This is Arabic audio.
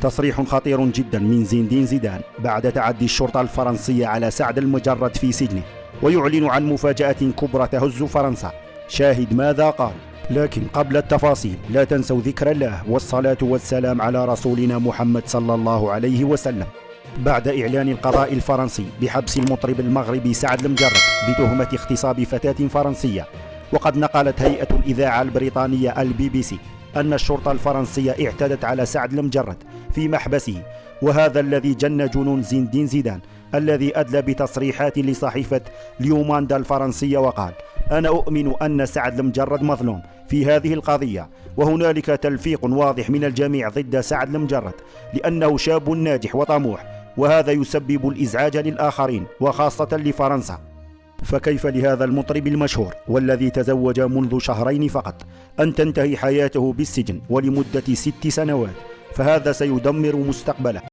تصريح خطير جدا من زين الدين زيدان بعد تعدي الشرطة الفرنسية على سعد المجرد في سجنه، ويعلن عن مفاجأة كبرى تهز فرنسا. شاهد ماذا قال. لكن قبل التفاصيل لا تنسوا ذكر الله والصلاة والسلام على رسولنا محمد صلى الله عليه وسلم. بعد إعلان القضاء الفرنسي بحبس المطرب المغربي سعد المجرد بتهمة اغتصاب فتاة فرنسية، وقد نقلت هيئة الإذاعة البريطانية BBC أن الشرطة الفرنسية اعتدت على سعد المجرد في محبسه، وهذا الذي جن جنون زين الدين زيدان الذي أدلى بتصريحات لصحيفة ليوماندا الفرنسية وقال: أنا أؤمن أن سعد المجرد مظلوم في هذه القضية، وهنالك تلفيق واضح من الجميع ضد سعد المجرد لأنه شاب ناجح وطموح، وهذا يسبب الإزعاج للآخرين وخاصة لفرنسا. فكيف لهذا المطرب المشهور والذي تزوج منذ شهرين فقط أن تنتهي حياته بالسجن ولمدة 6 سنوات؟ فهذا سيدمر مستقبله.